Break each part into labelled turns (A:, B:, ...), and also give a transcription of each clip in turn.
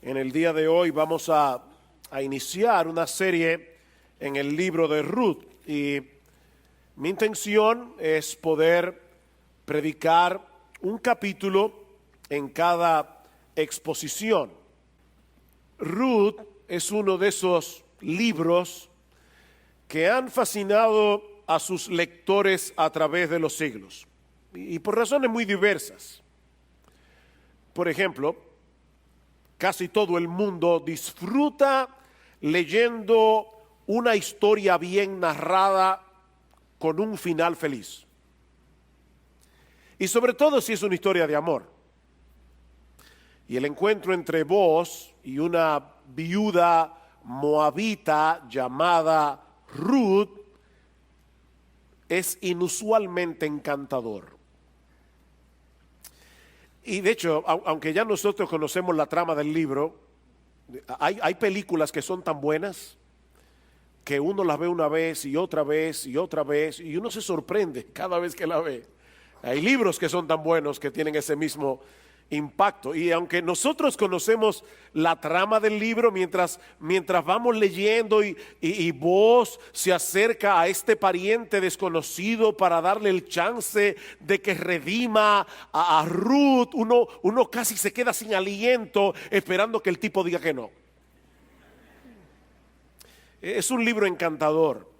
A: En el día de hoy vamos a iniciar una serie en el libro de Ruth y mi intención es poder predicar un capítulo en cada exposición. Ruth es uno de esos libros que han fascinado a sus lectores a través de los siglos y por razones muy diversas. Por ejemplo, casi todo el mundo disfruta leyendo una historia bien narrada con un final feliz. Y sobre todo si es una historia de amor. Y el encuentro entre vos y una viuda moabita llamada Ruth es inusualmente encantador. Y de hecho, aunque ya nosotros conocemos la trama del libro, hay películas que son tan buenas que uno las ve una vez y otra vez y otra vez y uno se sorprende cada vez que la ve. Hay libros que son tan buenos que tienen ese mismo impacto. Y aunque nosotros conocemos la trama del libro, mientras vamos leyendo y vos se acerca a este pariente desconocido para darle el chance de que redima a Ruth, uno casi se queda sin aliento esperando que el tipo diga que no. Es un libro encantador.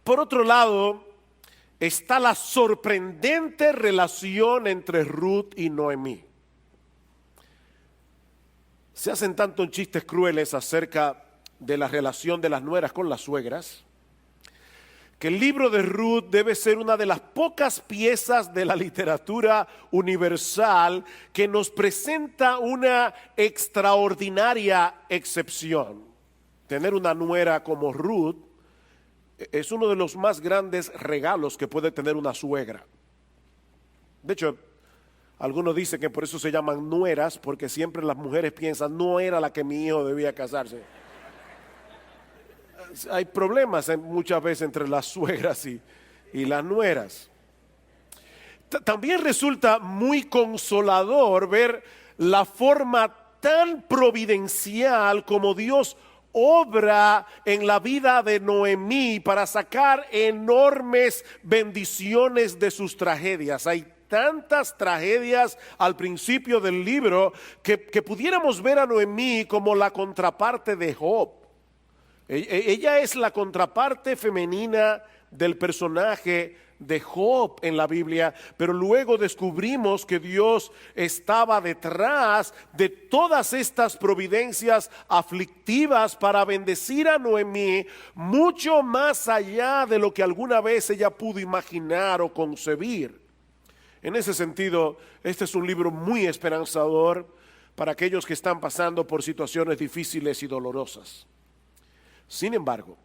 A: Por otro lado, está la sorprendente relación entre Ruth y Noemí. Se hacen tantos chistes crueles acerca de la relación de las nueras con las suegras, que el libro de Ruth debe ser una de las pocas piezas de la literatura universal que nos presenta una extraordinaria excepción. Tener una nuera como Ruth es uno de los más grandes regalos que puede tener una suegra. De hecho, algunos dicen que por eso se llaman nueras, porque siempre las mujeres piensan, no era la que mi hijo debía casarse. Hay problemas muchas veces entre las suegras y las nueras. También resulta muy consolador ver la forma tan providencial como Dios obra en la vida de Noemí para sacar enormes bendiciones de sus tragedias. Hay tantas tragedias al principio del libro que pudiéramos ver a Noemí como la contraparte de Job. Ella es la contraparte femenina del personaje de Job en la Biblia, pero luego descubrimos que Dios estaba detrás de todas estas providencias aflictivas para bendecir a Noemí mucho más allá de lo que alguna vez ella pudo imaginar o concebir. En ese sentido, este es un libro muy esperanzador para aquellos que están pasando por situaciones difíciles y dolorosas. Sin embargo,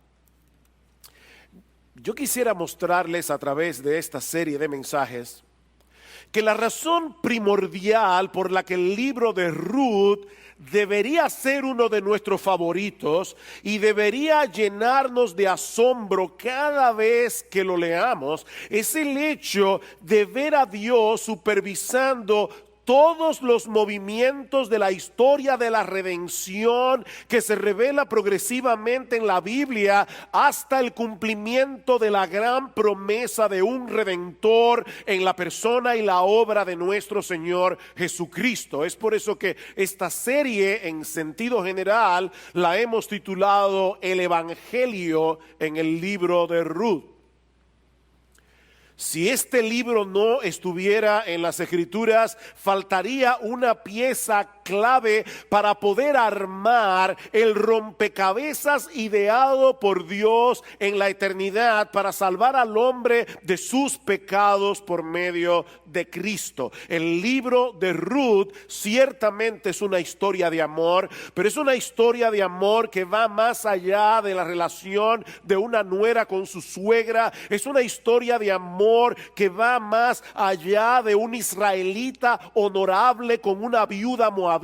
A: yo quisiera mostrarles a través de esta serie de mensajes que la razón primordial por la que el libro de Ruth debería ser uno de nuestros favoritos y debería llenarnos de asombro cada vez que lo leamos es el hecho de ver a Dios supervisando todos los movimientos de la historia de la redención que se revela progresivamente en la Biblia hasta el cumplimiento de la gran promesa de un redentor en la persona y la obra de nuestro Señor Jesucristo. Es por eso que esta serie en sentido general la hemos titulado El Evangelio en el libro de Ruth. Si este libro no estuviera en las Escrituras, faltaría una pieza clave para poder armar el rompecabezas ideado por Dios en la eternidad para salvar al hombre de sus pecados por medio de Cristo. El libro de Ruth ciertamente es una historia de amor, pero es una historia de amor que va más allá de la relación de una nuera con su suegra. Es una historia de amor que va más allá de un israelita honorable con una viuda moabita.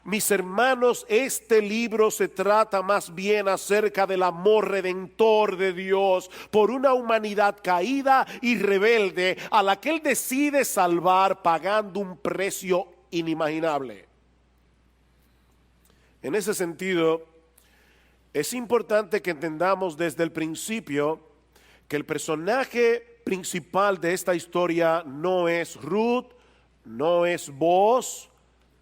A: Mis hermanos, este libro se trata más bien acerca del amor redentor de Dios por una humanidad caída y rebelde a la que Él decide salvar pagando un precio inimaginable. En ese sentido, es importante que entendamos desde el principio que el personaje principal de esta historia no es Ruth, no es Booz,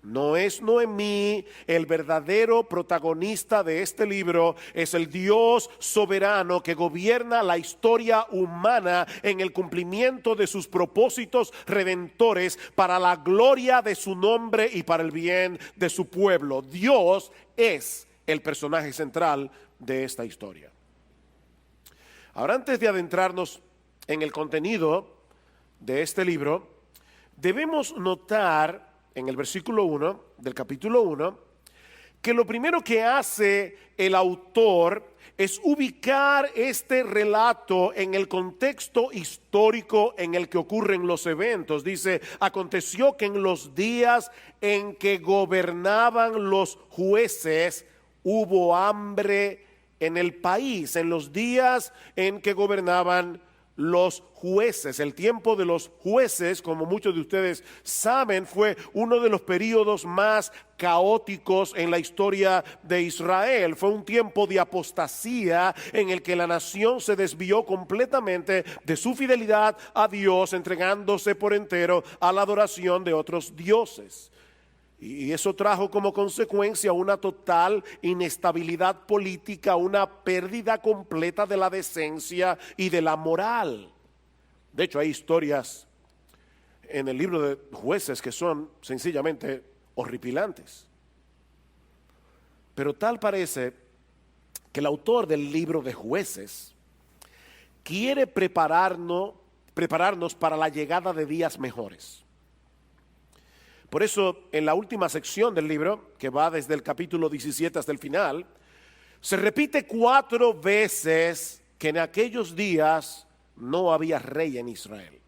A: no es Noemí. El verdadero protagonista de este libro es el Dios soberano que gobierna la historia humana en el cumplimiento de sus propósitos redentores para la gloria de su nombre y para el bien de su pueblo. Dios es el personaje central de esta historia. Ahora, antes de adentrarnos en el contenido de este libro, debemos notar en el versículo 1 del capítulo 1 que lo primero que hace el autor es ubicar este relato en el contexto histórico en el que ocurren los eventos. Dice: aconteció que en los días en que gobernaban los jueces hubo hambre en el país. En los días en que gobernaban los jueces. El tiempo de los jueces, como muchos de ustedes saben, fue uno de los periodos más caóticos en la historia de Israel. Fue un tiempo de apostasía en el que la nación se desvió completamente de su fidelidad a Dios, entregándose por entero a la adoración de otros dioses. Y eso trajo como consecuencia una total inestabilidad política, una pérdida completa de la decencia y de la moral. De hecho, hay historias en el libro de Jueces que son sencillamente horripilantes. Pero tal parece que el autor del libro de Jueces quiere prepararnos para la llegada de días mejores. Por eso, en la última sección del libro, que va desde el capítulo 17 hasta el final, se repite 4 veces que en aquellos días no había rey en Israel.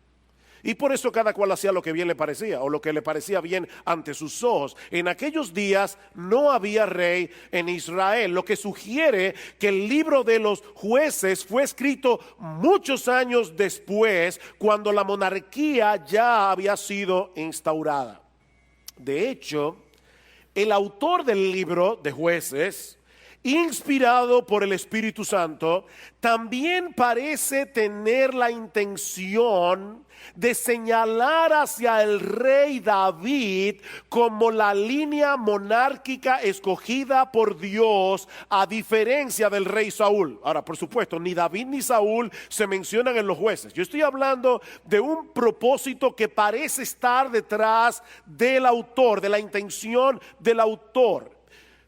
A: Y por eso cada cual hacía lo que bien le parecía, o lo que le parecía bien ante sus ojos. En aquellos días no había rey en Israel, lo que sugiere que el libro de los Jueces fue escrito muchos años después, cuando la monarquía ya había sido instaurada. De hecho, el autor del libro de Jueces, inspirado por el Espíritu Santo, también parece tener la intención de señalar hacia el rey David como la línea monárquica escogida por Dios, a diferencia del rey Saúl. Ahora, por supuesto, ni David ni Saúl se mencionan en los Jueces. Yo estoy hablando de un propósito que parece estar detrás del autor, de la intención del autor.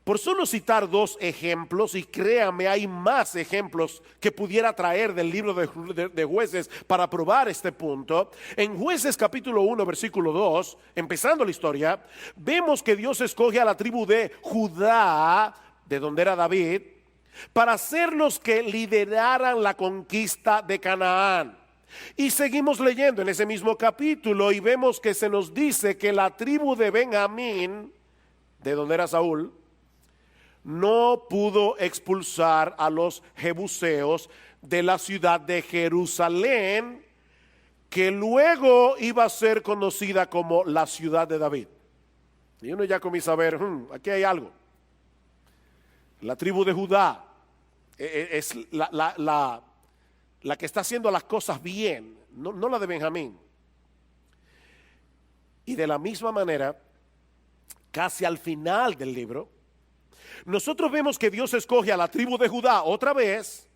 A: Por solo citar 2 ejemplos, y créame, hay más ejemplos que pudiera traer del libro de Jueces para probar este punto. En Jueces capítulo 1, versículo 2, empezando la historia, vemos que Dios escoge a la tribu de Judá, de donde era David, para ser los que lideraran la conquista de Canaán. Y seguimos leyendo en ese mismo capítulo y vemos que se nos dice que la tribu de Benjamín, de donde era Saúl, no pudo expulsar a los jebuseos de la ciudad de Jerusalén, que luego iba a ser conocida como la ciudad de David. Y uno ya comienza a ver, aquí hay algo. La tribu de Judá es la que está haciendo las cosas bien, no la de Benjamín. Y de la misma manera, casi al final del libro, nosotros vemos que Dios escoge a la tribu de Judá otra vez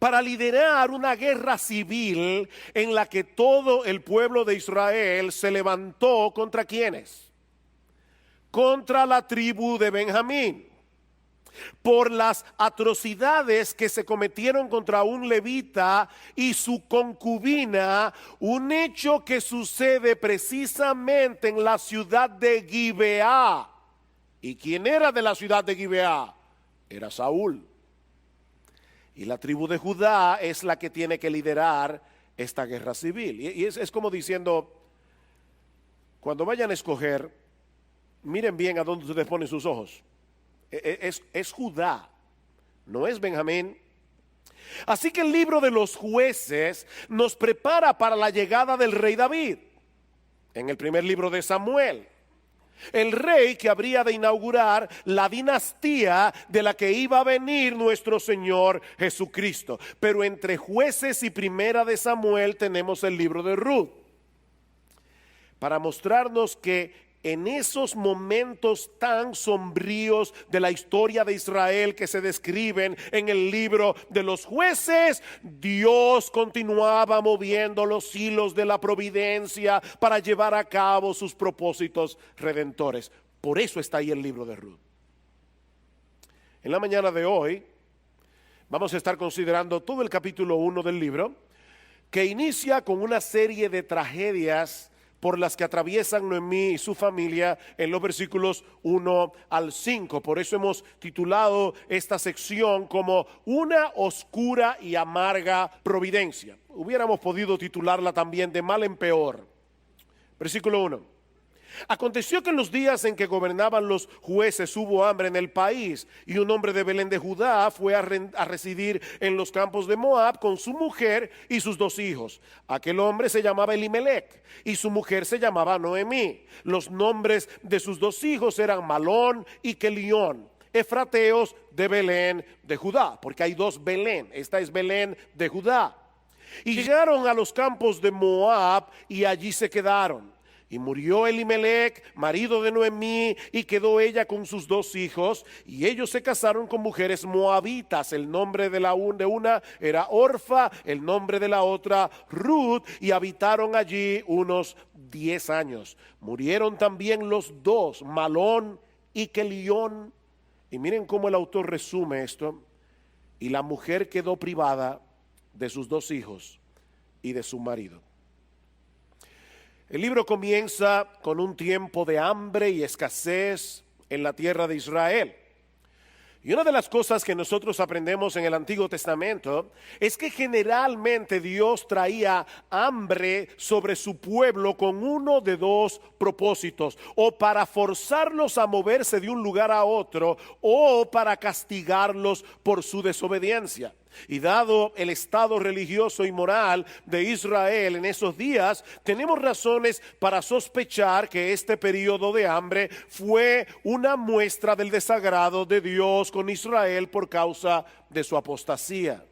A: para liderar una guerra civil en la que todo el pueblo de Israel se levantó contra ¿quiénes? Contra la tribu de Benjamín, por las atrocidades que se cometieron contra un levita y su concubina, un hecho que sucede precisamente en la ciudad de Gibeá. ¿Y quién era de la ciudad de Gibeá? Era Saúl. Y la tribu de Judá es la que tiene que liderar esta guerra civil. Y es como diciendo, cuando vayan a escoger, miren bien a dónde ustedes ponen sus ojos. Es Judá, no es Benjamín. Así que el libro de los Jueces nos prepara para la llegada del rey David. En el primer libro de Samuel, el rey que habría de inaugurar la dinastía de la que iba a venir nuestro Señor Jesucristo. Pero entre Jueces y Primera de Samuel tenemos el libro de Ruth, para mostrarnos que en esos momentos tan sombríos de la historia de Israel que se describen en el libro de los Jueces, Dios continuaba moviendo los hilos de la providencia para llevar a cabo sus propósitos redentores. Por eso está ahí el libro de Ruth. En la mañana de hoy vamos a estar considerando todo el capítulo 1 del libro, que inicia con una serie de tragedias por las que atraviesan Noemí y su familia en los versículos 1 al 5. Por eso hemos titulado esta sección como Una oscura y amarga providencia. Hubiéramos podido titularla también De mal en peor. Versículo 1. Aconteció que en los días en que gobernaban los jueces hubo hambre en el país, y un hombre de Belén de Judá fue a residir en los campos de Moab con su mujer y sus 2 hijos. Aquel hombre se llamaba Elimelec y su mujer se llamaba Noemí. Los nombres de sus 2 hijos eran Malón y Kelión, efrateos de Belén de Judá, porque hay 2 Belén. Esta es Belén de Judá. Y llegaron a los campos de Moab y allí se quedaron. Y murió Elimelec, marido de Noemí, y quedó ella con sus 2 hijos, y ellos se casaron con mujeres moabitas. El nombre de una era Orfa, el nombre de la otra Ruth, y habitaron allí unos 10 años. Murieron también los 2, Malón y Kelión. Y miren cómo el autor resume esto. Y la mujer quedó privada de sus 2 hijos y de su marido. El libro comienza con un tiempo de hambre y escasez en la tierra de Israel. Y una de las cosas que nosotros aprendemos en el Antiguo Testamento es que generalmente Dios traía hambre sobre su pueblo con uno de 2 propósitos: o para forzarlos a moverse de un lugar a otro, o para castigarlos por su desobediencia. Y dado el estado religioso y moral de Israel en esos días, tenemos razones para sospechar que este periodo de hambre fue una muestra del desagrado de Dios con Israel por causa de su apostasía.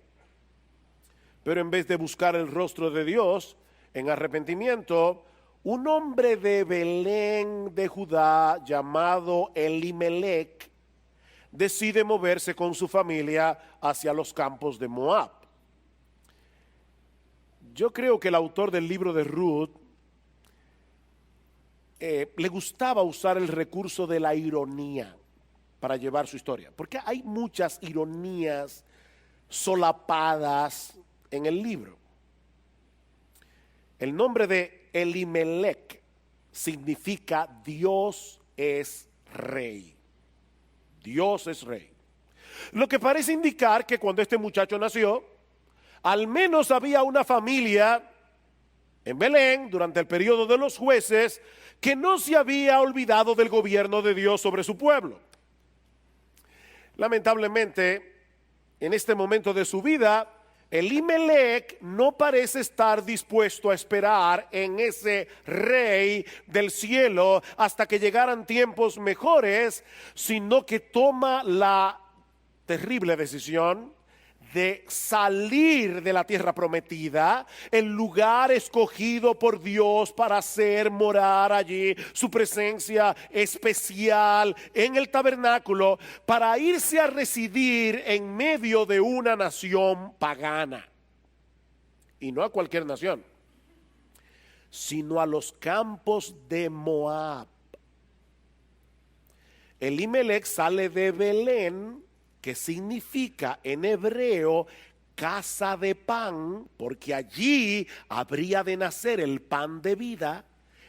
A: Pero en vez de buscar el rostro de Dios en arrepentimiento, un hombre de Belén de Judá llamado Elimelec decide moverse con su familia hacia los campos de Moab. Yo creo que el autor del libro de Ruth le gustaba usar el recurso de la ironía para llevar su historia, porque hay muchas ironías solapadas en el libro. El nombre de Elimelec significa Dios es rey. Dios es rey. Lo que parece indicar que cuando este muchacho nació, al menos había una familia en Belén durante el periodo de los jueces que no se había olvidado del gobierno de Dios sobre su pueblo. Lamentablemente, en este momento de su vida, Elimelec no parece estar dispuesto a esperar en ese rey del cielo hasta que llegaran tiempos mejores, sino que toma la terrible decisión de salir de la tierra prometida, el lugar escogido por Dios para hacer morar allí su presencia especial en el tabernáculo, para irse a residir en medio de una nación pagana. Y no a cualquier nación, sino a los campos de Moab. Elimelec sale de Belén, que significa en hebreo casa de pan, porque allí habría de nacer el pan de vida.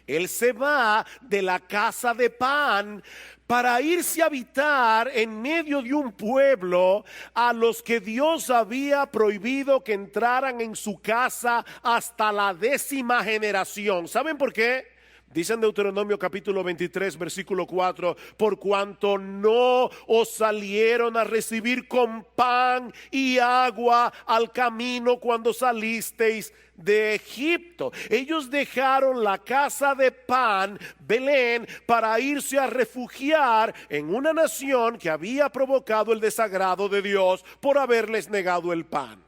A: Él se va de la casa de pan para irse a habitar en medio de un pueblo a los que Dios había prohibido que entraran en su casa hasta la 10ª generación. ¿Saben por qué? Dice en Deuteronomio capítulo 23, versículo 4, por cuanto no os salieron a recibir con pan y agua al camino cuando salisteis de Egipto. Ellos dejaron la casa de pan, Belén, para irse a refugiar en una nación que había provocado el desagrado de Dios por haberles negado el pan.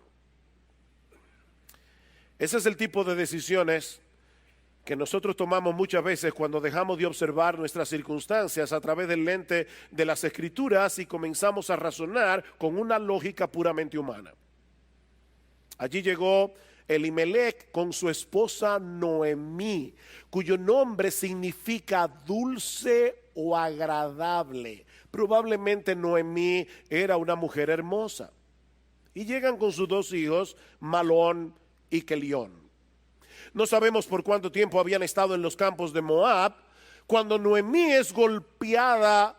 A: Ese es el tipo de decisiones que nosotros tomamos muchas veces cuando dejamos de observar nuestras circunstancias a través del lente de las Escrituras y comenzamos a razonar con una lógica puramente humana. Allí llegó Elimelech con su esposa Noemí, cuyo nombre significa dulce o agradable. Probablemente Noemí era una mujer hermosa. Y llegan con sus dos hijos, Malón y Kelión. No sabemos por cuánto tiempo habían estado en los campos de Moab cuando Noemí es golpeada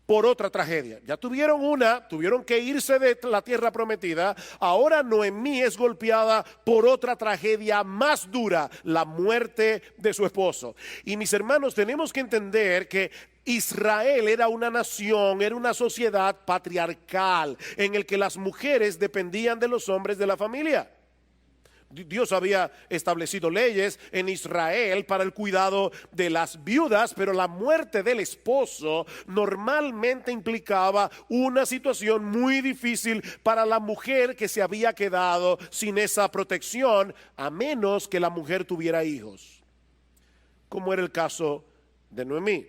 A: por otra tragedia. Ya tuvieron que irse de la tierra prometida. Ahora Noemí es golpeada por otra tragedia más dura, la muerte de su esposo. Y mis hermanos, tenemos que entender que Israel era una nación, era una sociedad patriarcal en el que las mujeres dependían de los hombres de la familia. Dios había establecido leyes en Israel para el cuidado de las viudas, pero la muerte del esposo normalmente implicaba una situación muy difícil para la mujer que se había quedado sin esa protección, a menos que la mujer tuviera hijos, como era el caso de Noemí.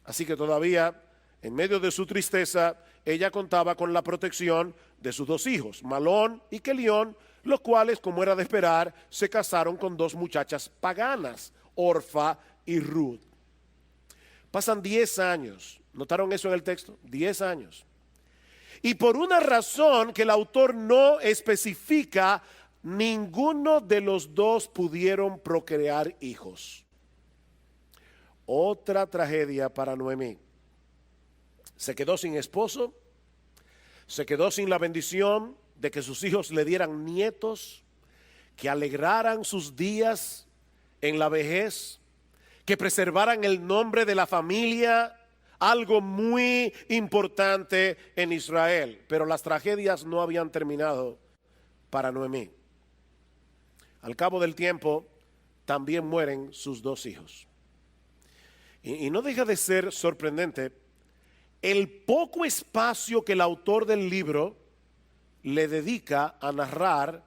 A: Así que todavía, en medio de su tristeza, ella contaba con la protección de sus dos hijos, Malón y Kelión, los cuales, como era de esperar, se casaron con dos muchachas paganas, Orfa y Ruth. Pasan 10 años, ¿notaron eso en el texto? 10 años. Y por una razón que el autor no especifica, ninguno de los dos pudieron procrear hijos. Otra tragedia para Noemí. Se quedó sin esposo, se quedó sin la bendición de que sus hijos le dieran nietos, que alegraran sus días en la vejez, que preservaran el nombre de la familia, algo muy importante en Israel. Pero las tragedias no habían terminado para Noemí. Al cabo del tiempo, también mueren sus dos hijos. Y no deja de ser sorprendente el poco espacio que el autor del libro le dedica a narrar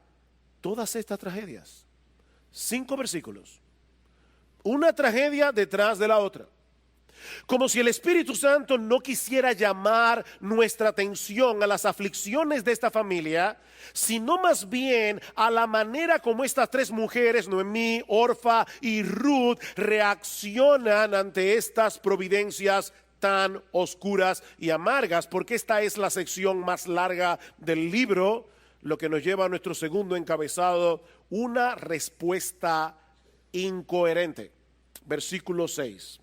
A: todas estas tragedias. 5 versículos. Una tragedia detrás de la otra. Como si el Espíritu Santo no quisiera llamar nuestra atención a las aflicciones de esta familia, sino más bien a la manera como estas 3 mujeres, Noemí, Orfa y Ruth, reaccionan ante estas providencias tan oscuras y amargas, porque esta es la sección más larga del libro, lo que nos lleva a nuestro segundo encabezado, una respuesta incoherente. Versículo 6.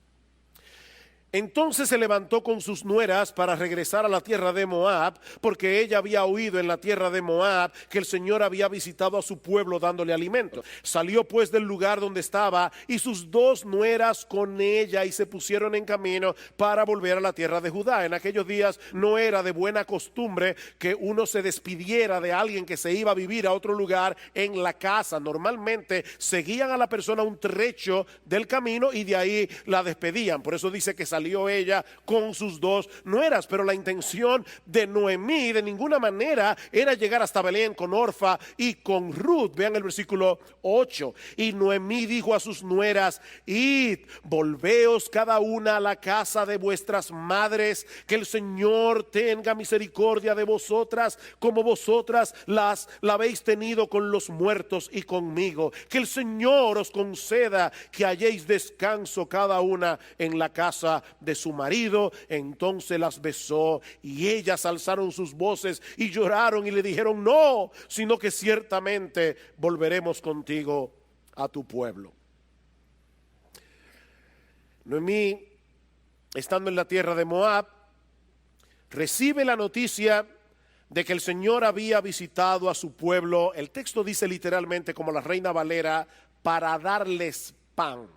A: Entonces se levantó con sus nueras para regresar a la tierra de Moab, porque ella había oído en la tierra de Moab que el Señor había visitado a su pueblo dándole alimento. Salió pues del lugar donde estaba y sus 2 nueras con ella y se pusieron en camino para volver a la tierra de Judá. En aquellos días no era de buena costumbre que uno se despidiera de alguien que se iba a vivir a otro lugar en la casa. Normalmente seguían a la persona un trecho del camino y de ahí la despedían. Por eso dice que salió ella con sus 2 nueras, pero la intención de Noemí de ninguna manera era llegar hasta Belén con Orfa y con Ruth. Vean el versículo 8. Y Noemí dijo a sus nueras: id, volveos cada una a la casa de vuestras madres, que el Señor tenga misericordia de vosotras, como vosotras la habéis tenido con los muertos y conmigo. Que el Señor os conceda que halléis descanso cada una en la casa de su marido. Entonces las besó y ellas alzaron sus voces y lloraron y le dijeron: no, sino que ciertamente volveremos contigo a tu pueblo. Noemí, estando en la tierra de Moab, recibe la noticia de que el Señor había visitado a su pueblo. El texto dice literalmente, como la Reina Valera, para darles pan.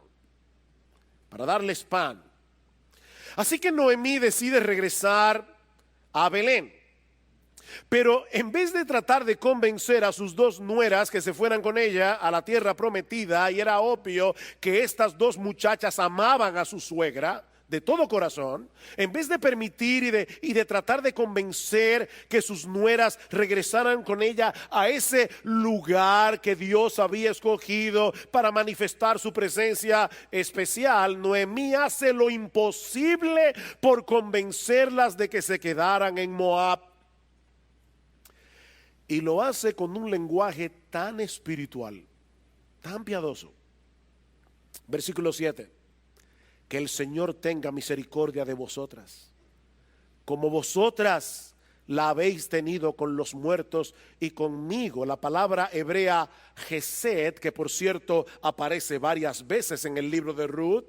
A: para darles pan. Así que Noemí decide regresar a Belén. Pero en vez de tratar de convencer a sus dos nueras que se fueran con ella a la tierra prometida, y era obvio que estas dos muchachas amaban a su suegra de todo corazón, en vez de permitir y de tratar de convencer que sus nueras regresaran con ella a ese lugar que Dios había escogido para manifestar su presencia especial, Noemí hace lo imposible por convencerlas de que se quedaran en Moab. Y lo hace con un lenguaje tan espiritual, tan piadoso. Versículo 7. Que el Señor tenga misericordia de vosotras, como vosotras la habéis tenido con los muertos y conmigo. La palabra hebrea Gesed, que por cierto aparece varias veces en el libro de Ruth,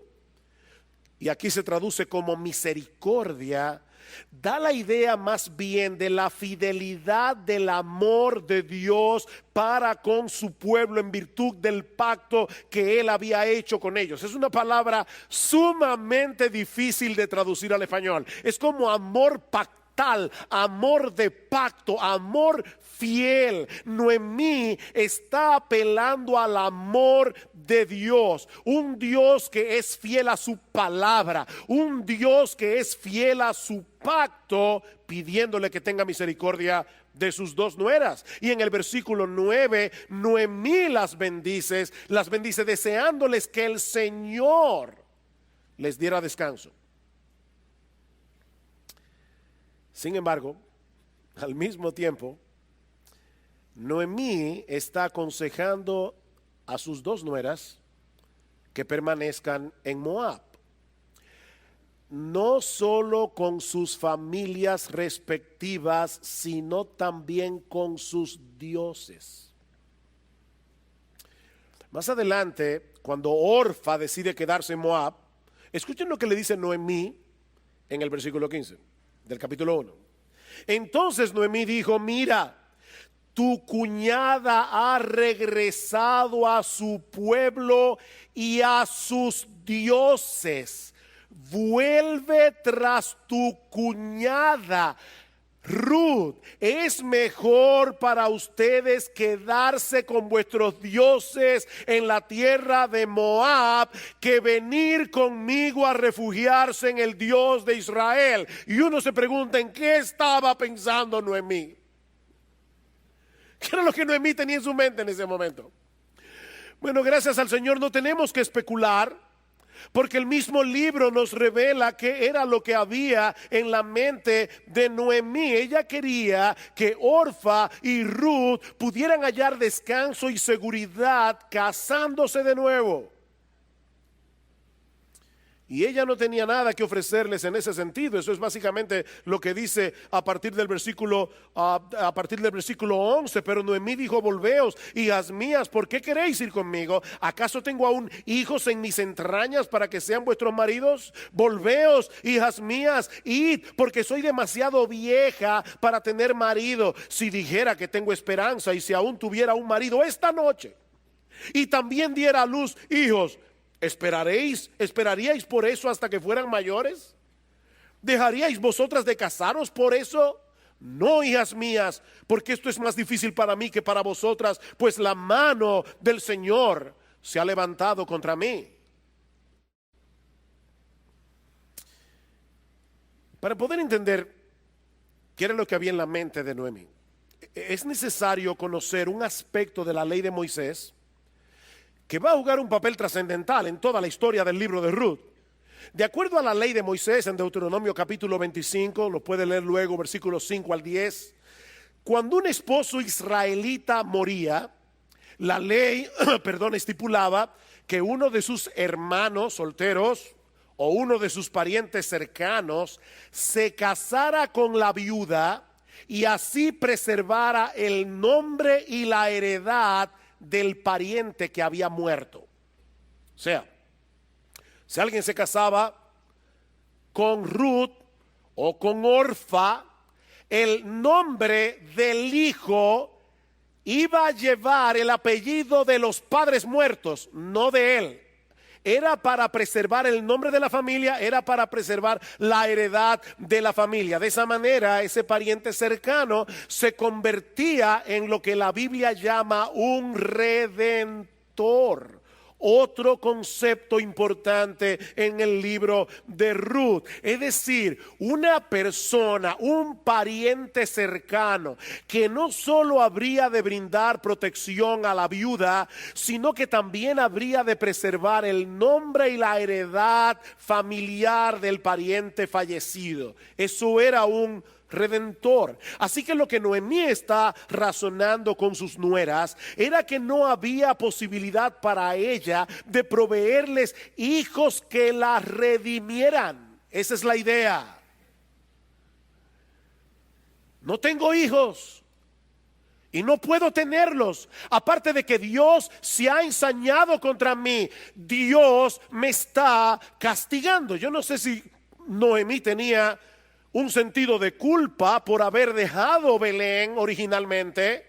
A: y aquí se traduce como misericordia, da la idea más bien de la fidelidad del amor de Dios para con su pueblo en virtud del pacto que él había hecho con ellos. Es una palabra sumamente difícil de traducir al español. Es como amor pactal, amor de pacto, amor fiel. Noemí está apelando al amor de Dios, un Dios que es fiel a su palabra, un Dios que es fiel a su pacto, pidiéndole que tenga misericordia de sus dos nueras. Y en el versículo 9, Noemí las bendice deseándoles que el Señor les diera descanso. Sin embargo, al mismo tiempo, Noemí está aconsejando a sus dos nueras que permanezcan en Moab, no solo con sus familias respectivas, sino también con sus dioses. Más adelante, cuando Orfa decide quedarse en Moab, escuchen lo que le dice Noemí en el versículo 15 del capítulo 1. Entonces Noemí dijo: mira, tu cuñada ha regresado a su pueblo y a sus dioses. Vuelve tras tu cuñada. Ruth, es mejor para ustedes quedarse con vuestros dioses en la tierra de Moab que venir conmigo a refugiarse en el Dios de Israel. Y uno se pregunta: ¿en qué estaba pensando Noemí? ¿Qué era lo que Noemí tenía en su mente en ese momento? Bueno, gracias al Señor no tenemos que especular, porque el mismo libro nos revela qué era lo que había en la mente de Noemí. Ella quería que Orfa y Ruth pudieran hallar descanso y seguridad casándose de nuevo. Y ella no tenía nada que ofrecerles en ese sentido. Eso es básicamente lo que dice a partir del versículo 11. Pero Noemí dijo: volveos, hijas mías, ¿por qué queréis ir conmigo? ¿Acaso tengo aún hijos en mis entrañas para que sean vuestros maridos? Volveos, hijas mías, id, porque soy demasiado vieja para tener marido. Si dijera que tengo esperanza, y si aún tuviera un marido esta noche, y también diera a luz hijos, ¿esperaríais por eso hasta que fueran mayores? ¿Dejaríais vosotras de casaros por eso? No, hijas mías, porque esto es más difícil para mí que para vosotras, pues la mano del Señor se ha levantado contra mí. Para poder entender qué era lo que había en la mente de Noemí, es necesario conocer un aspecto de la ley de Moisés que va a jugar un papel trascendental en toda la historia del libro de Ruth. De acuerdo a la ley de Moisés en Deuteronomio capítulo 25, lo puede leer luego, versículos 5 al 10, cuando un esposo israelita moría, la ley, estipulaba que uno de sus hermanos solteros o uno de sus parientes cercanos se casara con la viuda y así preservara el nombre y la heredad del pariente que había muerto. O sea, si alguien se casaba con Ruth o con Orfa, el nombre del hijo iba a llevar el apellido de los padres muertos, no de él. era para preservar el nombre de la familia, era para preservar la heredad de la familia. De esa manera, ese pariente cercano se convertía en lo que la Biblia llama un redentor. Otro concepto importante en el libro de Ruth, es decir, una persona, un pariente cercano que no solo habría de brindar protección a la viuda, sino que también habría de preservar el nombre y la heredad familiar del pariente fallecido. Eso era un redentor. Así que lo que Noemí está razonando con sus nueras era que no había posibilidad para ella de proveerles hijos que la redimieran. Esa es la idea. No tengo hijos y no puedo tenerlos. Aparte de que Dios se ha ensañado contra mí, Dios me está castigando. Yo no sé si Noemí tenía un sentido de culpa por haber dejado Belén originalmente,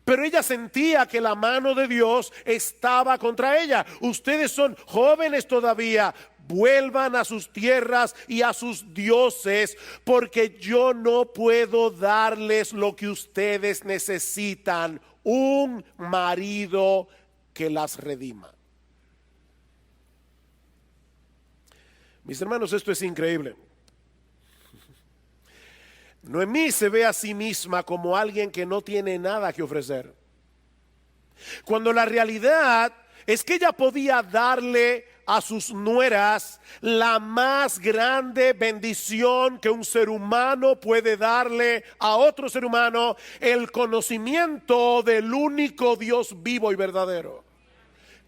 A: pero ella sentía que la mano de Dios estaba contra ella. Ustedes son jóvenes todavía, vuelvan a sus tierras y a sus dioses, porque yo no puedo darles lo que ustedes necesitan, un marido que las redima. Mis hermanos, esto es increíble. Noemí se ve a sí misma como alguien que no tiene nada que ofrecer, cuando la realidad es que ella podía darle a sus nueras la más grande bendición que un ser humano puede darle a otro ser humano: el conocimiento del único Dios vivo y verdadero.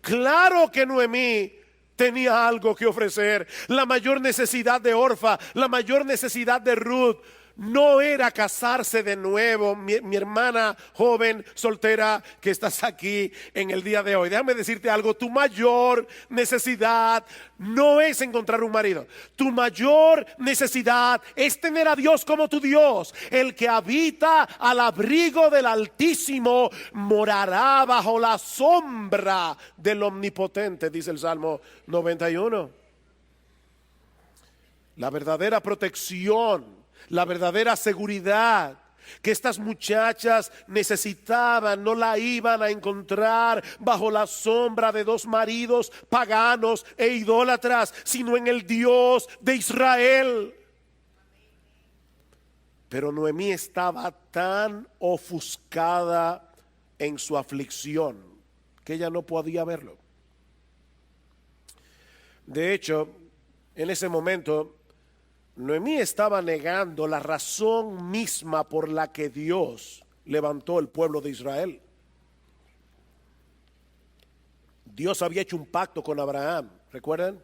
A: Claro que Noemí tenía algo que ofrecer. La mayor necesidad de Orfa, la mayor necesidad de Ruth, no era casarse de nuevo. Mi hermana joven soltera que estás aquí en el día de hoy, déjame decirte algo: tu mayor necesidad no es encontrar un marido. Tu mayor necesidad es tener a Dios como tu Dios. El que habita al abrigo del Altísimo morará bajo la sombra del Omnipotente, dice el Salmo 91. La verdadera protección, la verdadera seguridad que estas muchachas necesitaban, no la iban a encontrar bajo la sombra de dos maridos paganos e idólatras, sino en el Dios de Israel. Pero Noemí estaba tan ofuscada en su aflicción que ella no podía verlo. De hecho, en ese momento, Noemí estaba negando la razón misma por la que Dios levantó el pueblo de Israel. Dios había hecho un pacto con Abraham, ¿recuerdan?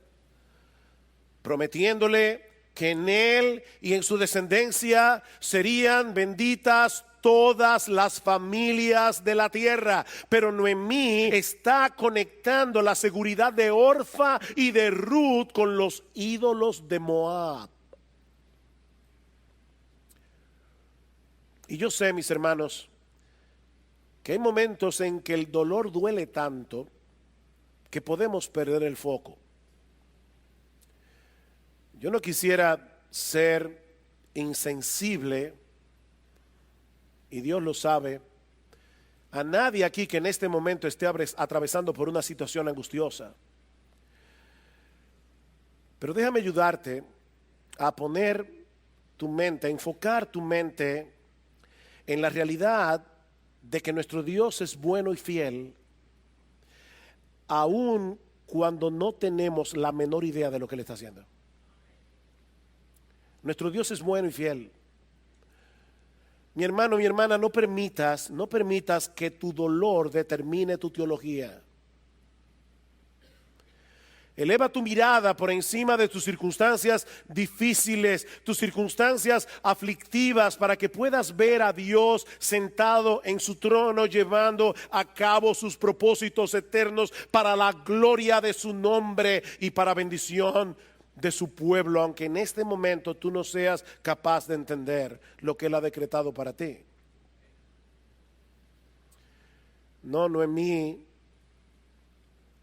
A: Prometiéndole que en él y en su descendencia serían benditas todas las familias de la tierra. Pero Noemí está conectando la seguridad de Orfa y de Ruth con los ídolos de Moab. Y yo sé, mis hermanos, que hay momentos en que el dolor duele tanto que podemos perder el foco. Yo no quisiera ser insensible, y Dios lo sabe, a nadie aquí que en este momento esté atravesando por una situación angustiosa. Pero déjame ayudarte a poner tu mente, a enfocar tu mente en la realidad de que nuestro Dios es bueno y fiel, aun cuando no tenemos la menor idea de lo que Él está haciendo. Nuestro Dios es bueno y fiel. Mi hermano, mi hermana, no permitas que tu dolor determine tu teología. Eleva tu mirada por encima de tus circunstancias difíciles, tus circunstancias aflictivas, para que puedas ver a Dios sentado en su trono, llevando a cabo sus propósitos eternos para la gloria de su nombre y para bendición de su pueblo, aunque en este momento tú no seas capaz de entender lo que Él ha decretado para ti. No, Noemí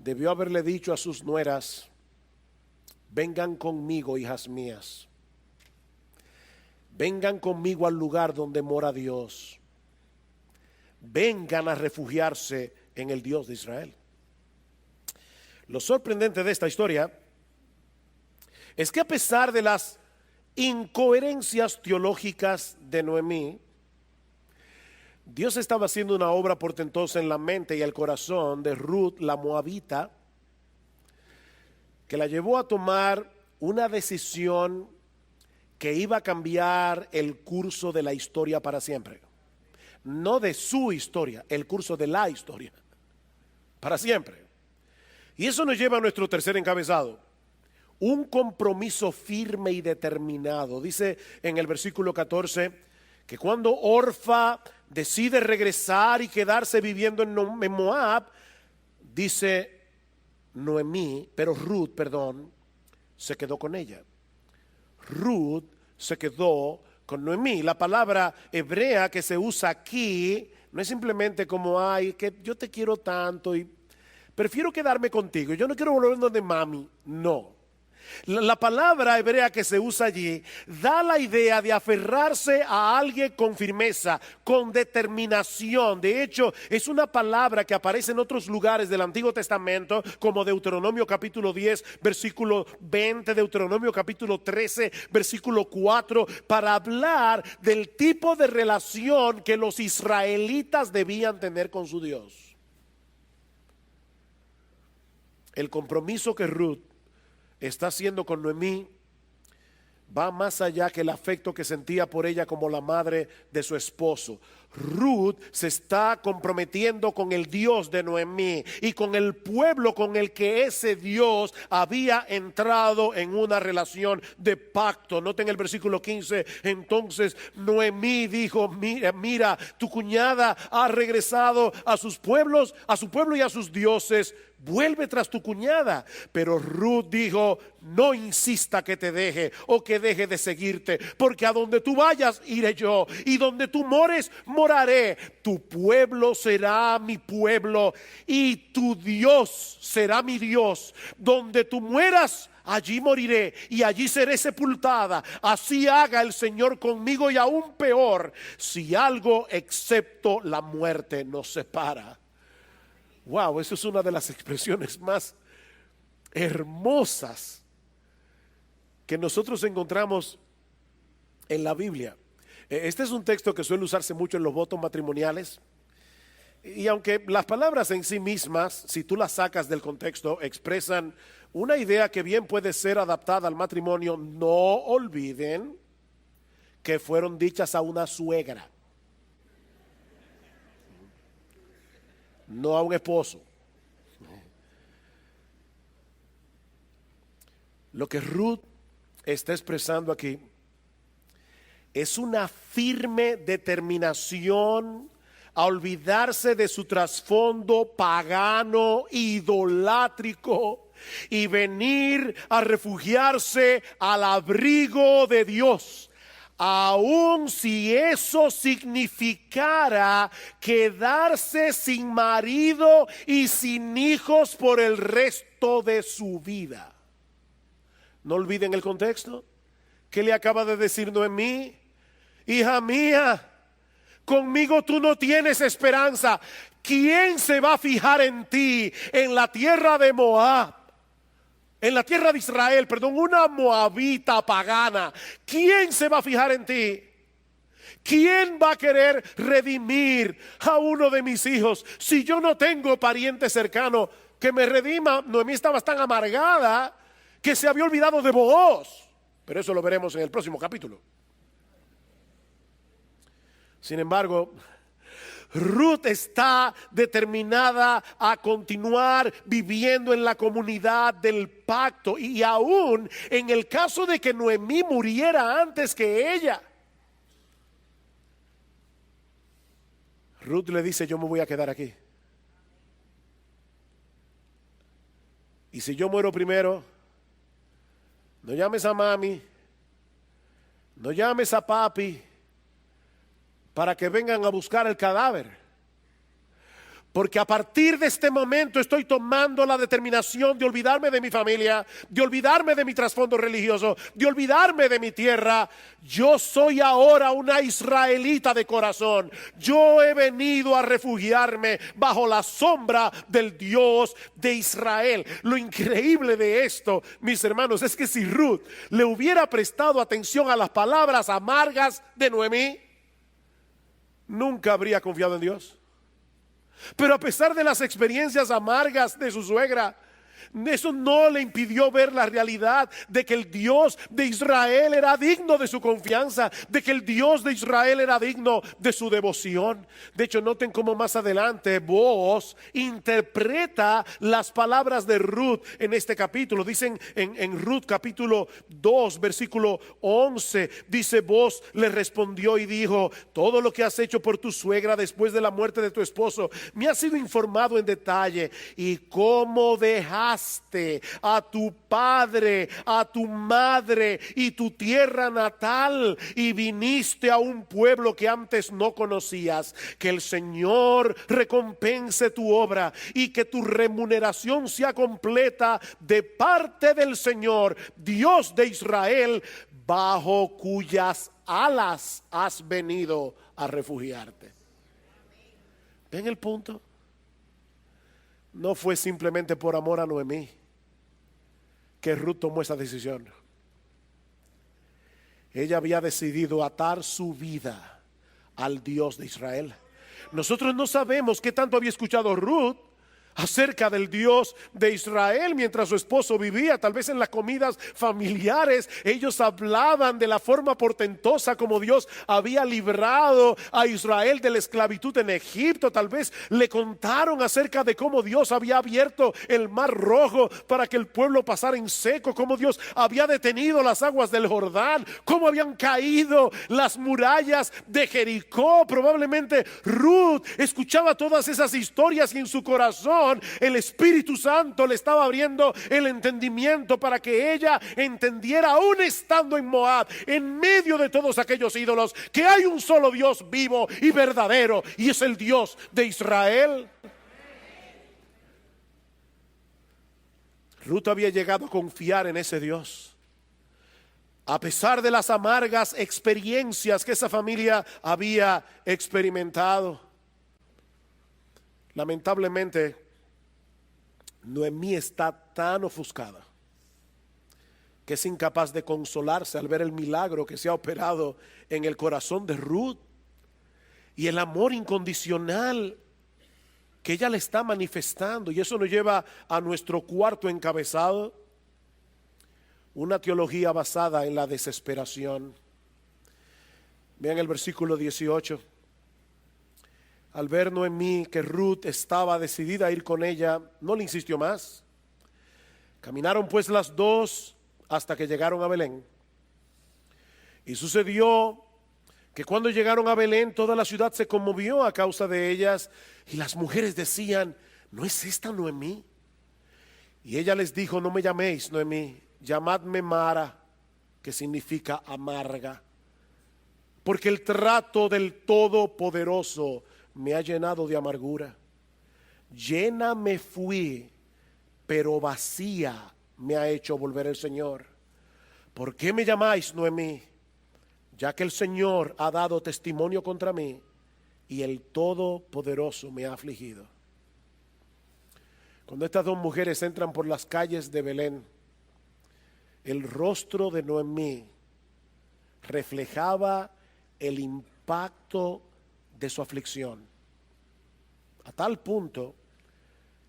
A: debió haberle dicho a sus nueras: vengan conmigo, hijas mías, vengan conmigo al lugar donde mora Dios, vengan a refugiarse en el Dios de Israel. Lo sorprendente de esta historia es que, a pesar de las incoherencias teológicas de Noemí, Dios estaba haciendo una obra portentosa en la mente y el corazón de Ruth, la moabita, que la llevó a tomar una decisión que iba a cambiar el curso de la historia para siempre. No de su historia, el curso de la historia para siempre. Y eso nos lleva a nuestro tercer encabezado: un compromiso firme y determinado. Dice en el versículo 14 que cuando Orfa decide regresar y quedarse viviendo en Moab, dice Ruth, se quedó con ella. Ruth se quedó con Noemí. La palabra hebrea que se usa aquí no es simplemente como: ay, que yo te quiero tanto y prefiero quedarme contigo, yo no quiero volver donde mami. No. La palabra hebrea que se usa allí da la idea de aferrarse a alguien con firmeza, con determinación. De hecho, es una palabra que aparece en otros lugares del Antiguo Testamento, como Deuteronomio capítulo 10, versículo 20, Deuteronomio capítulo 13, versículo 4, para hablar del tipo de relación que los israelitas debían tener con su Dios. El compromiso que Ruth está haciendo con Noemí va más allá que el afecto que sentía por ella como la madre de su esposo. Ruth se está comprometiendo con el Dios de Noemí y con el pueblo con el que ese Dios había entrado en una relación de pacto. Noten el versículo 15. Entonces Noemí dijo: mira, tu cuñada ha regresado a sus pueblos, a su pueblo y a sus dioses. Vuelve tras tu cuñada. Pero Ruth dijo: no insista que te deje o que deje de seguirte, porque a donde tú vayas iré yo, y donde tú mores moraré. Tu pueblo será mi pueblo y tu Dios será mi Dios. Donde tú mueras, allí moriré y allí seré sepultada. Así haga el Señor conmigo, y aún peor, si algo excepto la muerte nos separa. Wow, eso es una de las expresiones más hermosas que nosotros encontramos en la Biblia. Este es un texto que suele usarse mucho en los votos matrimoniales, y aunque las palabras en sí mismas, si tú las sacas del contexto, expresan una idea que bien puede ser adaptada al matrimonio, no olviden que fueron dichas a una suegra, no a un esposo. Lo que Ruth está expresando aquí es una firme determinación a olvidarse de su trasfondo pagano, idolátrico, y venir a refugiarse al abrigo de Dios, aun si eso significara quedarse sin marido y sin hijos por el resto de su vida. No olviden el contexto. ¿Qué le acaba de decir Noemí? Hija mía, conmigo tú no tienes esperanza. ¿Quién se va a fijar en ti en la tierra de Moab? En la tierra de Israel, una moabita pagana. ¿Quién se va a fijar en ti? ¿Quién va a querer redimir a uno de mis hijos si yo no tengo pariente cercano que me redima? Noemí estaba tan amargada que se había olvidado de Booz, pero eso lo veremos en el próximo capítulo. Sin embargo, Ruth está determinada a continuar viviendo en la comunidad del pacto, y aún en el caso de que Noemí muriera antes que ella, Ruth le dice: yo me voy a quedar aquí, y si yo muero primero, no llames a mami, no llames a papi para que vengan a buscar el cadáver, Porque a partir de este momento estoy tomando la determinación de olvidarme de mi familia, de olvidarme de mi trasfondo religioso, de olvidarme de mi tierra. Yo soy ahora una israelita de corazón. Yo he venido a refugiarme bajo la sombra del Dios de Israel. Lo increíble de esto, mis hermanos, es que si Ruth le hubiera prestado atención a las palabras amargas de Noemí, nunca habría confiado en Dios. Pero a pesar de las experiencias amargas de su suegra, eso no le impidió ver la realidad de que el Dios de Israel era digno de su confianza, de que el Dios de Israel era digno de su devoción. De hecho, noten cómo más adelante Booz interpreta las palabras de Ruth en este capítulo. Dicen en Ruth capítulo 2 versículo 11, dice: Booz le respondió y dijo: todo lo que has hecho por tu suegra después de la muerte de tu esposo me ha sido informado en detalle, y cómo dejaste a tu padre, a tu madre y tu tierra natal, y viniste a un pueblo que antes no conocías. Que el Señor recompense tu obra y que tu remuneración sea completa de parte del Señor, Dios de Israel, bajo cuyas alas has venido a refugiarte. ¿Ven el punto? No fue simplemente por amor a Noemí que Ruth tomó esa decisión. Ella había decidido atar su vida al Dios de Israel. Nosotros no sabemos qué tanto había escuchado Ruth acerca del Dios de Israel mientras su esposo vivía. Tal vez en las comidas familiares ellos hablaban de la forma portentosa como Dios había librado a Israel de la esclavitud en Egipto. Tal vez le contaron acerca de cómo Dios había abierto el mar rojo para que el pueblo pasara en seco, cómo Dios había detenido las aguas del Jordán, cómo habían caído las murallas de Jericó. Probablemente Ruth escuchaba todas esas historias y en su corazón el Espíritu Santo le estaba abriendo el entendimiento para que ella entendiera, aún estando en Moab, en medio de todos aquellos ídolos, que hay un solo Dios vivo y verdadero, y es el Dios de Israel. Ruth había llegado a confiar en ese Dios, a pesar de las amargas experiencias que esa familia había experimentado. Lamentablemente, Noemí está tan ofuscada que es incapaz de consolarse al ver el milagro que se ha operado en el corazón de Ruth y el amor incondicional que ella le está manifestando. Y eso nos lleva a nuestro cuarto encabezado: una teología basada en la desesperación. Vean el versículo 18. Al ver Noemí que Ruth estaba decidida a ir con ella, no le insistió más. Caminaron pues las dos hasta que llegaron a Belén. Y sucedió que cuando llegaron a Belén, toda la ciudad se conmovió a causa de ellas, y las mujeres decían: ¿no es esta Noemí? Y ella les dijo: no me llaméis Noemí, llamadme Mara, que significa amarga, porque el trato del Todopoderoso me ha llenado de amargura. Llena me fui, pero vacía me ha hecho volver el Señor. ¿Por qué me llamáis Noemí? Ya que el Señor ha dado testimonio contra mí, y el Todopoderoso me ha afligido. Cuando estas dos mujeres entran por las calles de Belén, el rostro de Noemí reflejaba el impacto de su aflicción, a tal punto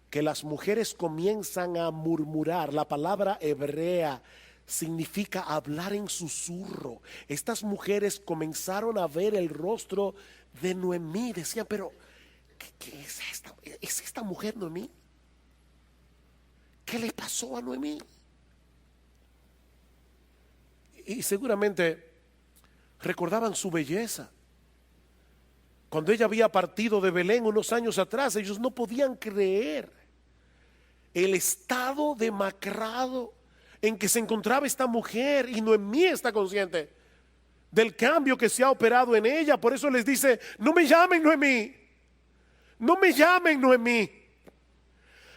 A: que las mujeres comienzan a murmurar. La palabra hebrea significa hablar en susurro. Estas mujeres comenzaron a ver el rostro de Noemí, decían: pero ¿qué es esta? ¿Es esta mujer Noemí? ¿Qué le pasó a Noemí? Y seguramente recordaban su belleza. Cuando ella había partido de Belén unos años atrás, ellos no podían creer el estado demacrado en que se encontraba esta mujer. Y Noemí está consciente del cambio que se ha operado en ella. Por eso les dice: no me llamen Noemí, No me llamen Noemí.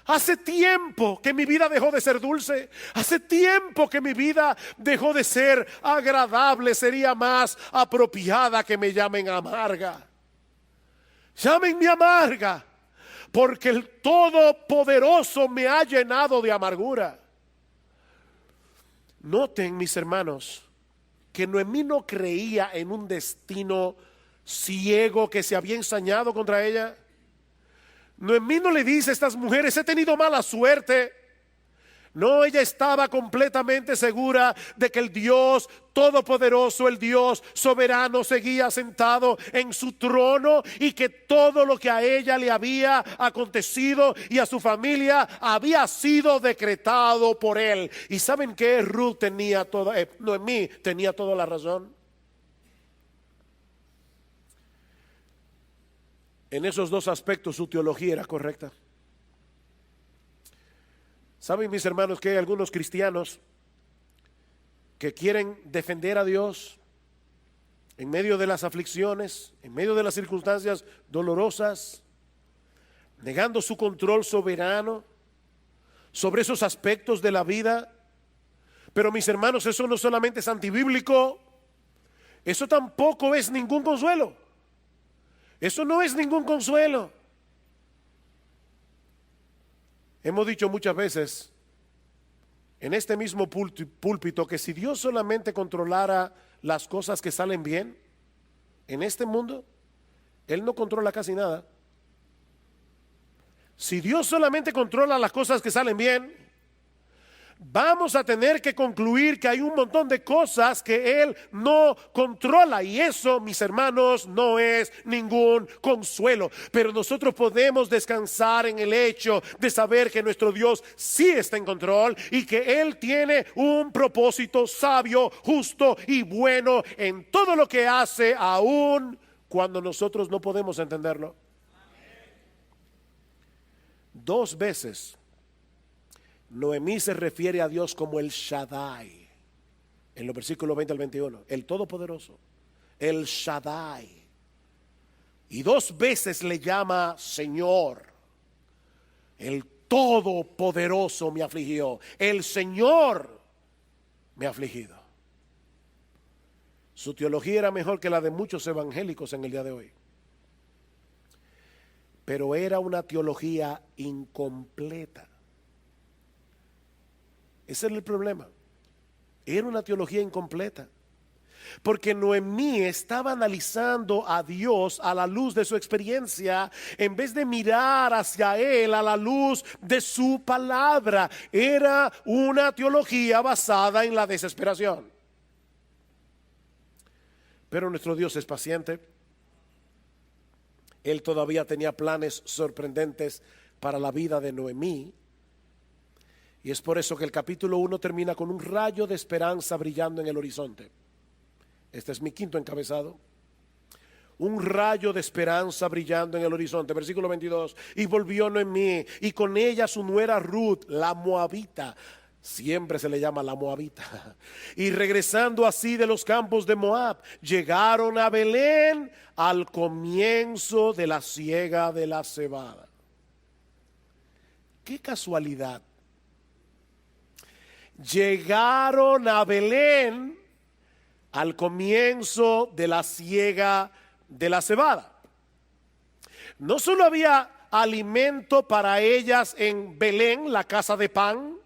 A: Hace tiempo que mi vida dejó de ser dulce. Hace tiempo que mi vida dejó de ser agradable. Sería más apropiada que me llamen amarga. Llámenme amarga, porque el Todopoderoso me ha llenado de amargura. Noten, mis hermanos, que Noemí no creía en un destino ciego que se había ensañado contra ella. Noemí no le dice a estas mujeres: he tenido mala suerte. No, ella estaba completamente segura de que el Dios Todopoderoso, el Dios soberano, seguía sentado en su trono, y que todo lo que a ella le había acontecido y a su familia había sido decretado por él. ¿Y saben qué? Noemí tenía toda la razón. En esos dos aspectos su teología era correcta. Saben, mis hermanos, que hay algunos cristianos que quieren defender a Dios en medio de las aflicciones, en medio de las circunstancias dolorosas, negando su control soberano sobre esos aspectos de la vida. Pero, mis hermanos, eso no solamente es antibíblico, eso tampoco es ningún consuelo. Eso no es ningún consuelo. Hemos dicho muchas veces en este mismo púlpito que si Dios solamente controlara las cosas que salen bien en este mundo, Él no controla casi nada. Si Dios solamente controla las cosas que salen bien, vamos a tener que concluir que hay un montón de cosas que Él no controla, y eso, mis hermanos, no es ningún consuelo. Pero nosotros podemos descansar en el hecho de saber que nuestro Dios sí está en control y que Él tiene un propósito sabio, justo y bueno en todo lo que hace, aun cuando nosotros no podemos entenderlo. Dos veces Noemí se refiere a Dios como el Shaddai, en los versículos 20 al 21, el Todopoderoso, el Shaddai. Y dos veces le llama Señor. El Todopoderoso me afligió, el Señor me ha afligido. Su teología era mejor que la de muchos evangélicos en el día de hoy, pero era una teología incompleta. Ese era el problema. Era una teología incompleta, porque Noemí estaba analizando a Dios a la luz de su experiencia, en vez de mirar hacia Él a la luz de su palabra. Era una teología basada en la desesperación. Pero nuestro Dios es paciente. Él todavía tenía planes sorprendentes para la vida de Noemí. Y es por eso que el capítulo 1 termina con un rayo de esperanza brillando en el horizonte. Este es mi quinto encabezado. Un rayo de esperanza brillando en el horizonte. Versículo 22. Y volvió Noemí, y con ella su nuera Ruth, la moabita. Siempre se le llama la moabita. Y regresando así de los campos de Moab, llegaron a Belén al comienzo de la siega de la cebada. Qué casualidad. Llegaron a Belén al comienzo de la siega de la cebada. No solo había alimento para ellas en Belén, la casa de pan,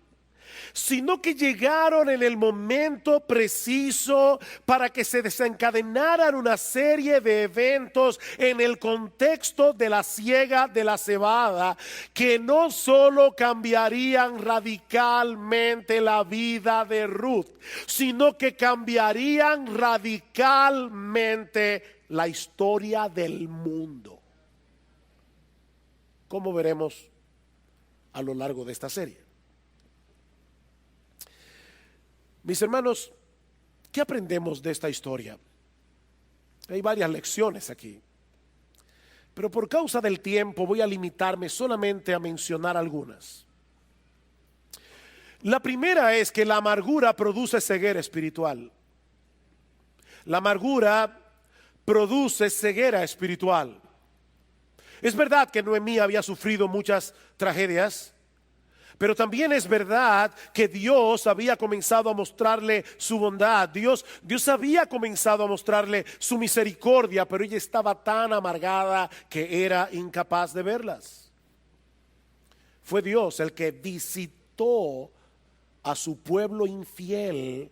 A: sino que llegaron en el momento preciso para que se desencadenaran una serie de eventos en el contexto de la siega de la cebada, que no solo cambiarían radicalmente la vida de Ruth, sino que cambiarían radicalmente la historia del mundo, como veremos a lo largo de esta serie. Mis hermanos, ¿qué aprendemos de esta historia? Hay varias lecciones aquí, pero por causa del tiempo voy a limitarme solamente a mencionar algunas. La primera es que la amargura produce ceguera espiritual. La amargura produce ceguera espiritual. Es verdad que Noemí había sufrido muchas tragedias, pero también es verdad que Dios había comenzado a mostrarle su bondad. Dios había comenzado a mostrarle su misericordia, pero ella estaba tan amargada que era incapaz de verlas. Fue Dios el que visitó a su pueblo infiel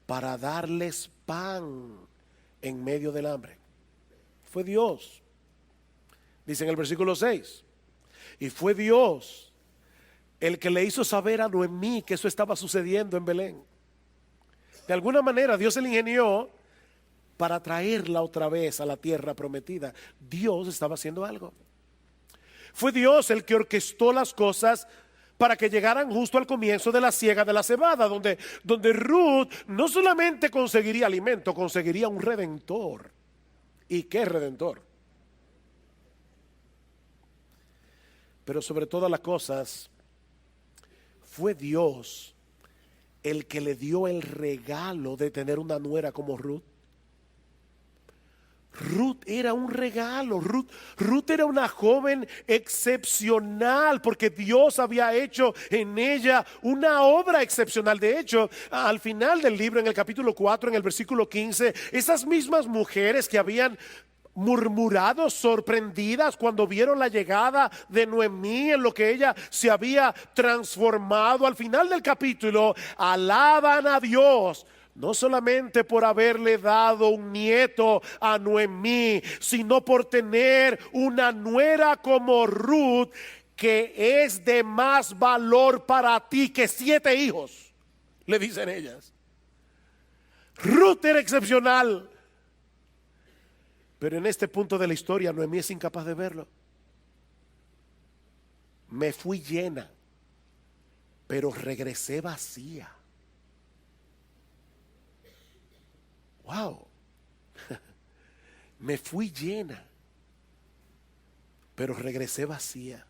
A: para darles pan en medio del hambre. Fue Dios. Dice en el versículo 6, y fue Dios el que le hizo saber a Noemí que eso estaba sucediendo en Belén. De alguna manera Dios se le ingenió para traerla otra vez a la tierra prometida. Dios estaba haciendo algo. Fue Dios el que orquestó las cosas para que llegaran justo al comienzo de la siega de la cebada, donde Ruth no solamente conseguiría alimento, conseguiría un redentor. ¿Y qué redentor? Pero sobre todas las cosas, fue Dios el que le dio el regalo de tener una nuera como Ruth. Ruth era un regalo. Ruth era una joven excepcional porque Dios había hecho en ella una obra excepcional. De hecho, al final del libro, en el capítulo 4, en el versículo 15, esas mismas mujeres que habían murmurado, sorprendidas cuando vieron la llegada de Noemí, en lo que ella se había transformado, al final del capítulo alaban a Dios, no solamente por haberle dado un nieto a Noemí, sino por tener una nuera como Ruth, que es de más valor para ti que 7 hijos, le dicen ellas. Ruth era excepcional. Pero en este punto de la historia, Noemí es incapaz de verlo. Me fui llena, pero regresé vacía. Wow. Me fui llena, pero regresé vacía.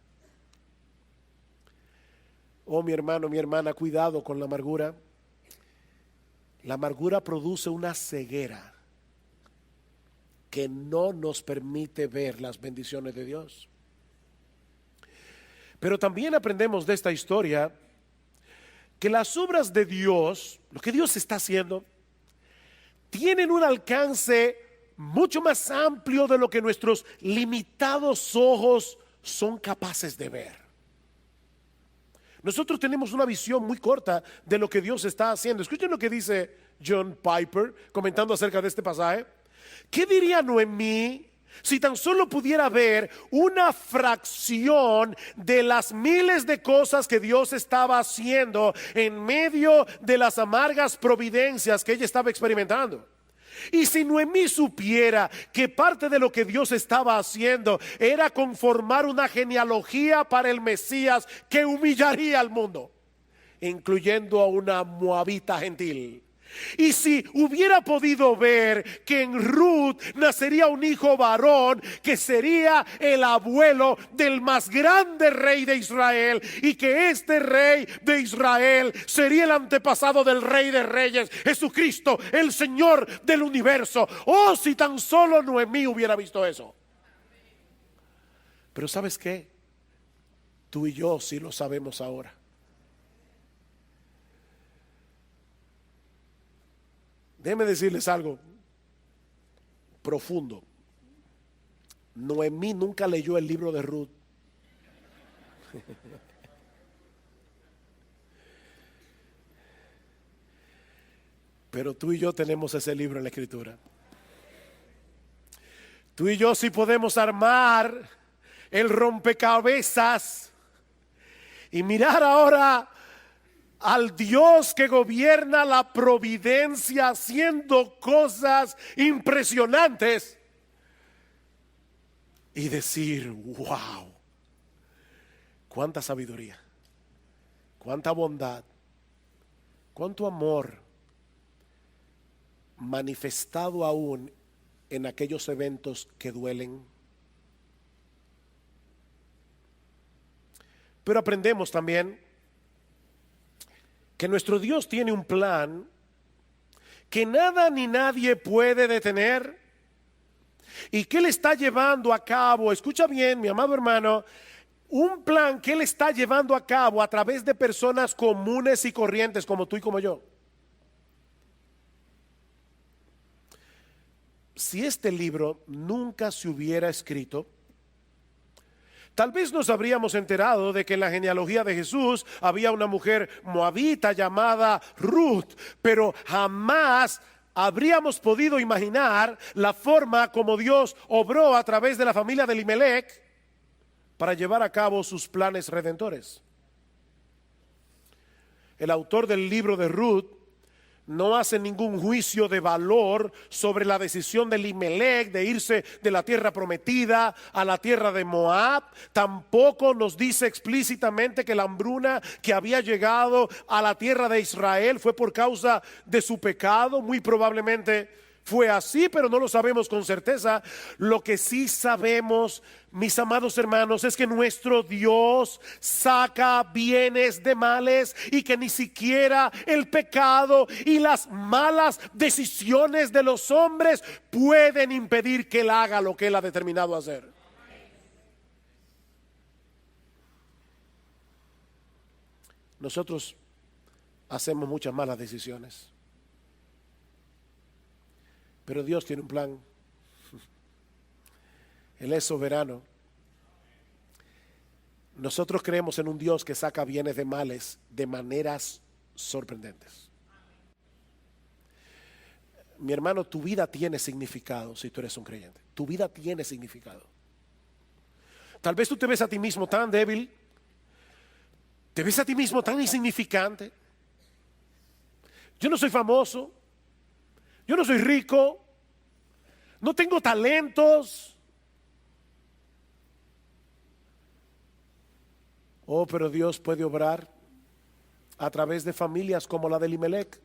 A: Oh, mi hermano, mi hermana, cuidado con la amargura. La amargura produce una ceguera que no nos permite ver las bendiciones de Dios. Pero también aprendemos de esta historia que las obras de Dios, lo que Dios está haciendo, tienen un alcance mucho más amplio de lo que nuestros limitados ojos son capaces de ver. Nosotros tenemos una visión muy corta de lo que Dios está haciendo. Escuchen lo que dice John Piper comentando acerca de este pasaje. ¿Qué diría Noemí si tan solo pudiera ver una fracción de las miles de cosas que Dios estaba haciendo en medio de las amargas providencias que ella estaba experimentando? Y si Noemí supiera que parte de lo que Dios estaba haciendo era conformar una genealogía para el Mesías que humillaría al mundo, incluyendo a una moabita gentil. Y si hubiera podido ver que en Ruth nacería un hijo varón que sería el abuelo del más grande rey de Israel, y que este rey de Israel sería el antepasado del rey de reyes, Jesucristo, el Señor del universo. Oh, si tan solo Noemí hubiera visto eso. Pero ¿sabes qué? Tú y yo sí lo sabemos ahora. Déjenme decirles algo profundo. Noemí nunca leyó el libro de Ruth. Pero tú y yo tenemos ese libro en la Escritura. Tú y yo sí podemos armar el rompecabezas y mirar ahora al Dios que gobierna la providencia haciendo cosas impresionantes y decir: wow, cuánta sabiduría, cuánta bondad, cuánto amor manifestado aún en aquellos eventos que duelen. Pero aprendemos también que nuestro Dios tiene un plan que nada ni nadie puede detener, ¿Y qué le está llevando a cabo? Escucha bien, mi amado hermano, un plan que él está llevando a cabo a través de personas comunes y corrientes como tú y como yo. Si este libro nunca se hubiera escrito, tal vez nos habríamos enterado de que en la genealogía de Jesús había una mujer moabita llamada Ruth, pero jamás habríamos podido imaginar la forma como Dios obró a través de la familia de Elimelech para llevar a cabo sus planes redentores. El autor del libro de Ruth no hace ningún juicio de valor sobre la decisión de Elimelech de irse de la tierra prometida a la tierra de Moab. Tampoco nos dice explícitamente que la hambruna que había llegado a la tierra de Israel fue por causa de su pecado. Muy probablemente fue así, pero no lo sabemos con certeza. Lo que sí sabemos, mis amados hermanos, es que nuestro Dios saca bienes de males y que ni siquiera el pecado y las malas decisiones de los hombres pueden impedir que Él haga lo que Él ha determinado hacer. Nosotros hacemos muchas malas decisiones, pero Dios tiene un plan. Él es soberano. Nosotros creemos en un Dios que saca bienes de males de maneras sorprendentes. Mi hermano, tu vida tiene significado si tú eres un creyente. Tu vida tiene significado. Tal vez tú te ves a ti mismo tan débil, te ves a ti mismo tan insignificante. Yo no soy famoso, yo no soy rico, no tengo talentos. Oh, pero Dios puede obrar a través de familias como la de Elimelech,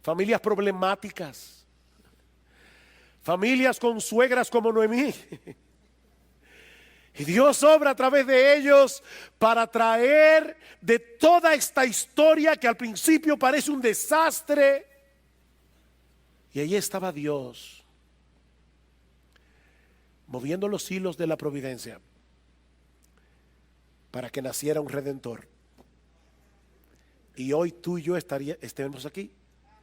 A: familias problemáticas, familias con suegras como Noemí. Y Dios obra a través de ellos para traer de toda esta historia que al principio parece un desastre. Y allí estaba Dios moviendo los hilos de la providencia para que naciera un redentor. Y hoy tú y yo estemos aquí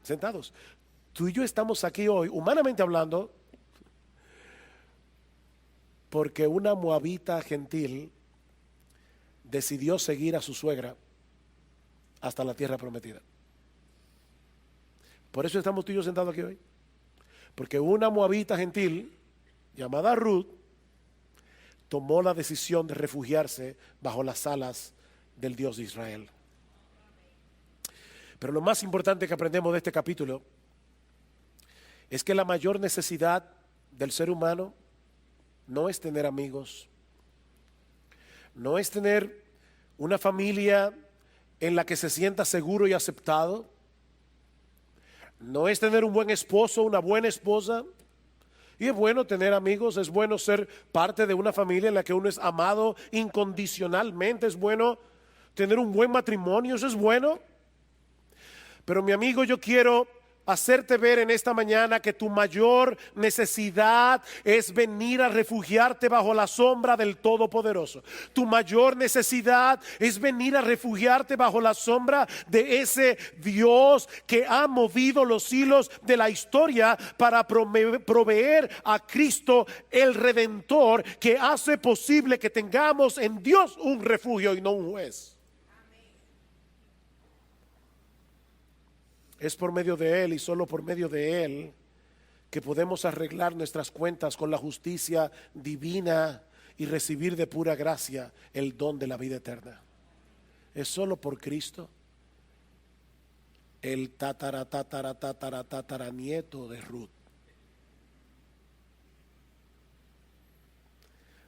A: sentados. Tú y yo estamos aquí hoy, humanamente hablando, porque una moabita gentil decidió seguir a su suegra hasta la tierra prometida. Por eso estamos tú y yo sentados aquí hoy. Porque una moabita gentil llamada Ruth tomó la decisión de refugiarse bajo las alas del Dios de Israel. Pero lo más importante que aprendemos de este capítulo es que la mayor necesidad del ser humano no es tener amigos, no es tener una familia en la que se sienta seguro y aceptado, no es tener un buen esposo, una buena esposa. Y es bueno tener amigos, es bueno ser parte de una familia en la que uno es amado incondicionalmente, es bueno tener un buen matrimonio, eso es bueno. Pero mi amigo, yo quiero hacerte ver en esta mañana que tu mayor necesidad es venir a refugiarte bajo la sombra del Todopoderoso. Tu mayor necesidad es venir a refugiarte bajo la sombra de ese Dios que ha movido los hilos de la historia para proveer a Cristo el Redentor, que hace posible que tengamos en Dios un refugio y no un juez. Es por medio de Él y solo por medio de Él que podemos arreglar nuestras cuentas con la justicia divina y recibir de pura gracia el don de la vida eterna. Es solo por Cristo. El tataranieto de Ruth.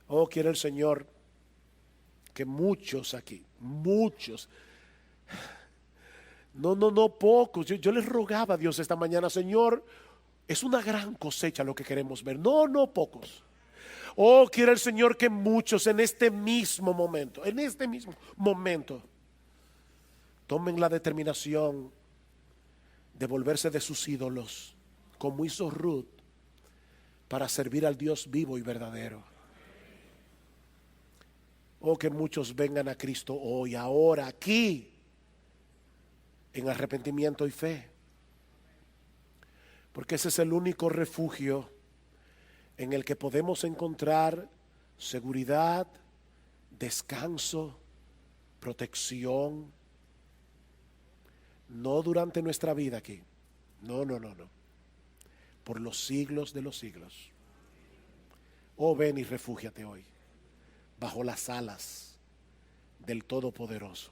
A: Oh, quiere el Señor que muchos aquí, muchos, no pocos. Yo les rogaba a Dios esta mañana, Señor, es una gran cosecha lo que queremos ver. No pocos. Oh, quiere el Señor que muchos en este mismo momento, tomen la determinación de volverse de sus ídolos, como hizo Ruth, para servir al Dios vivo y verdadero. Oh, que muchos vengan a Cristo hoy, ahora, aquí, en arrepentimiento y fe. Porque ese es el único refugio en el que podemos encontrar seguridad, descanso, protección. No durante nuestra vida aquí. No. Por los siglos de los siglos. Oh, ven y refúgiate hoy bajo las alas del Todopoderoso.